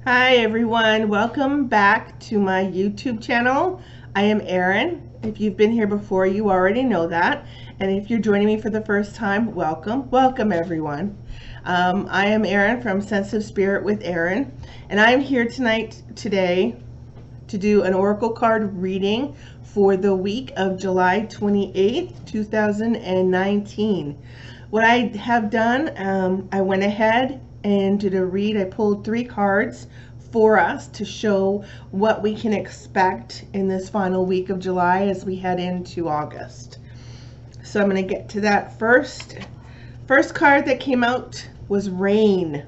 Hi everyone, welcome back to my YouTube channel. I am Erin. If you've been here before, you already know that. And if you're joining me for the first time, welcome everyone. I am Erin from Sensitive Spirit with Erin, and I'm here today to do an oracle card reading for the week of July 28th, 2019. What I have done, I went ahead and did a read. I pulled 3 cards for us to show what we can expect in this final week of July as we head into August. So I'm going to get to that first. First card that came out was rain.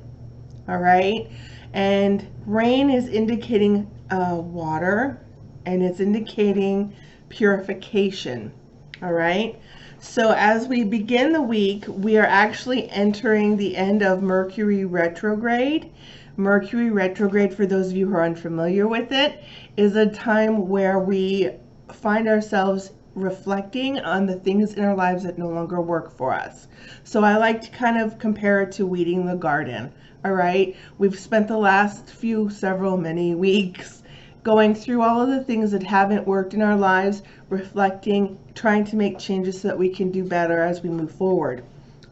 All right, and rain is indicating water, and it's indicating purification. All right, so as we begin the week, we are actually entering the end of Mercury retrograde. Mercury retrograde, for those of you who are unfamiliar with it, is a time where we find ourselves reflecting on the things in our lives that no longer work for us. So I like to kind of compare it to weeding the garden. All right, we've spent the last many weeks going through all of the things that haven't worked in our lives, reflecting, trying to make changes so that we can do better as we move forward.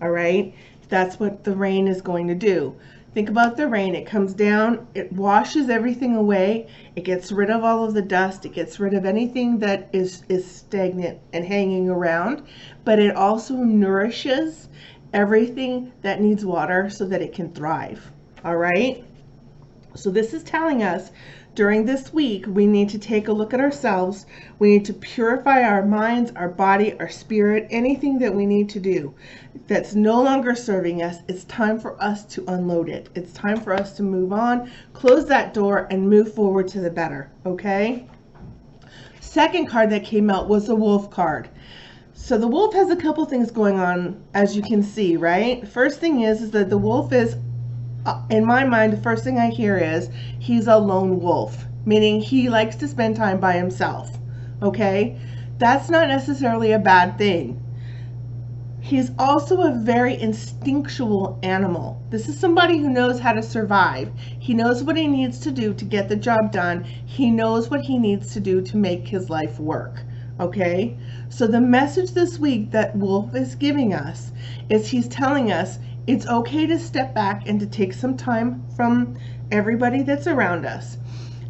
All right, that's what the rain is going to do. Think about the rain. It comes down, it washes everything away, it gets rid of all of the dust, it gets rid of anything that is stagnant and hanging around, but it also nourishes everything that needs water so that it can thrive. All right, so this is telling us during this week we need to take a look at ourselves. We need to purify our minds, our body, our spirit, anything that we need to do that's no longer serving us. It's time for us to unload it. It's time for us to move on, close that door, and move forward to the better. Okay, second card that came out was the wolf card. So the wolf has a couple things going on, as you can see, right? First thing is that the wolf is, in my mind, the first thing I hear is he's a lone wolf, meaning he likes to spend time by himself. Okay, that's not necessarily a bad thing. He's also a very instinctual animal. This is somebody who knows how to survive. He knows what he needs to do to get the job done. He knows what he needs to do to make his life work. Okay, so the message this week that Wolf is giving us is he's telling us it's okay to step back and to take some time from everybody that's around us.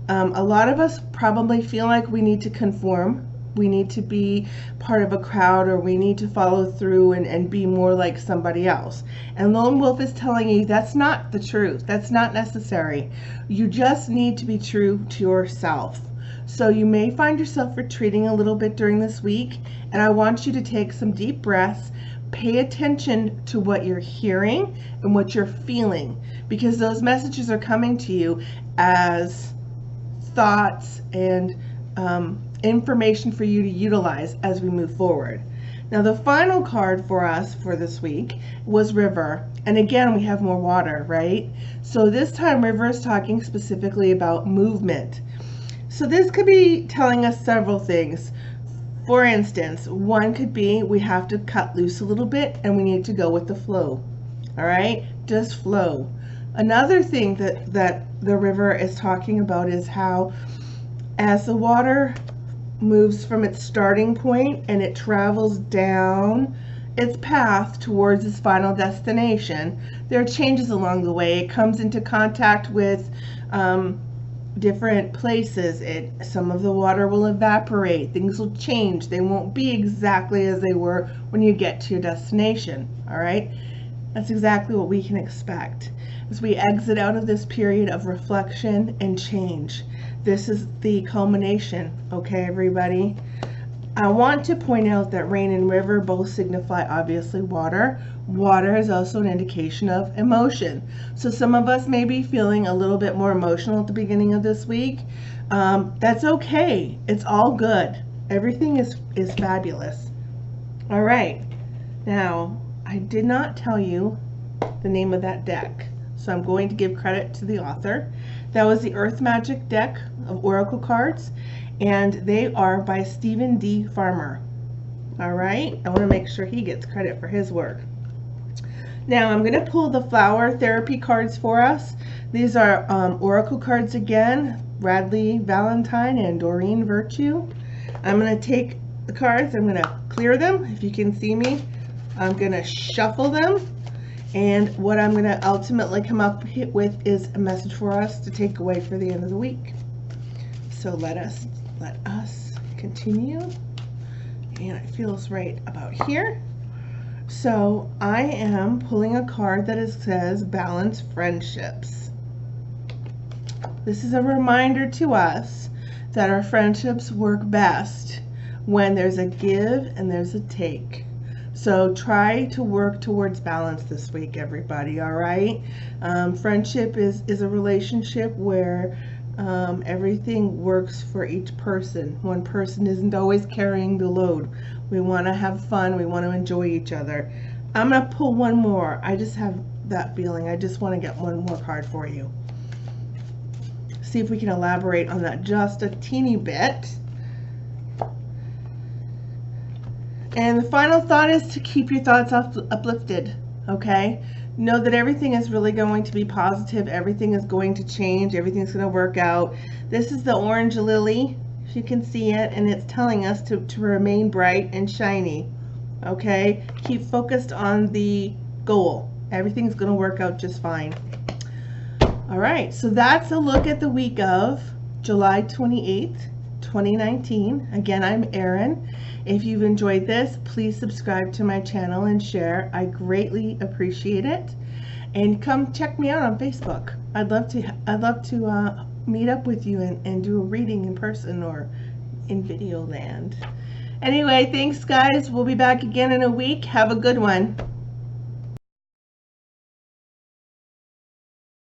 A lot of us probably feel like we need to conform. We need to be part of a crowd, or we need to follow through and be more like somebody else. And Lone Wolf is telling you that's not the truth. That's not necessary. You just need to be true to yourself. So you may find yourself retreating a little bit during this week, and I want you to take some deep breaths, pay attention to what you're hearing and what you're feeling, because those messages are coming to you as thoughts and information for you to utilize as we move forward. Now the final card for us for this week was River, and again we have more water, right? So this time River is talking specifically about movement. So this could be telling us several things. For instance, one could be we have to cut loose a little bit and we need to go with the flow. All right, just flow. Another thing that the river is talking about is how as the water moves from its starting point and it travels down its path towards its final destination, there are changes along the way. It comes into contact with different places. Some of the water will evaporate, things will change, they won't be exactly as they were when you get to your destination. All right, that's exactly what we can expect as we exit out of this period of reflection and change. This is the culmination. Okay, everybody, I want to point out that rain and river both signify obviously water. Water is also an indication of emotion. So some of us may be feeling a little bit more emotional at the beginning of this week. That's okay. It's all good. Everything is fabulous. All right. Now, I did not tell you the name of that deck, so I'm going to give credit to the author. That was the Earth Magic deck of Oracle cards, and they are by Stephen D. Farmer. All right. I want to make sure he gets credit for his work. Now I'm going to pull the flower therapy cards for us. These are oracle cards again, Bradley Valentine and Doreen Virtue. I'm going to take the cards, I'm going to clear them. If you can see me, I'm going to shuffle them. And what I'm going to ultimately come up with is a message for us to take away for the end of the week. So let us continue. And it feels right about here. So I am pulling a card that says Balance Friendships. This is a reminder to us that our friendships work best when there's a give and there's a take. So try to work towards balance this week, everybody, all right? Friendship is a relationship where everything works for each person. One person isn't always carrying the load. We want to have fun. We want to enjoy each other. I'm going to pull one more. I just have that feeling. I just want to get one more card for you. See if we can elaborate on that just a teeny bit. And the final thought is to keep your thoughts uplifted, okay? Know that everything is really going to be positive. Everything is going to change. Everything's going to work out. This is the orange lily, if you can see it, and it's telling us to remain bright and shiny, okay? Keep focused on the goal. Everything's going to work out just fine. All right, so that's a look at the week of July 28th, 2019. Again, I'm Erin. If you've enjoyed this, please subscribe to my channel and share. I greatly appreciate it. And come check me out on Facebook. I'd love to meet up with you and do a reading in person or in video land. Anyway, thanks guys. We'll be back again in a week. Have a good one.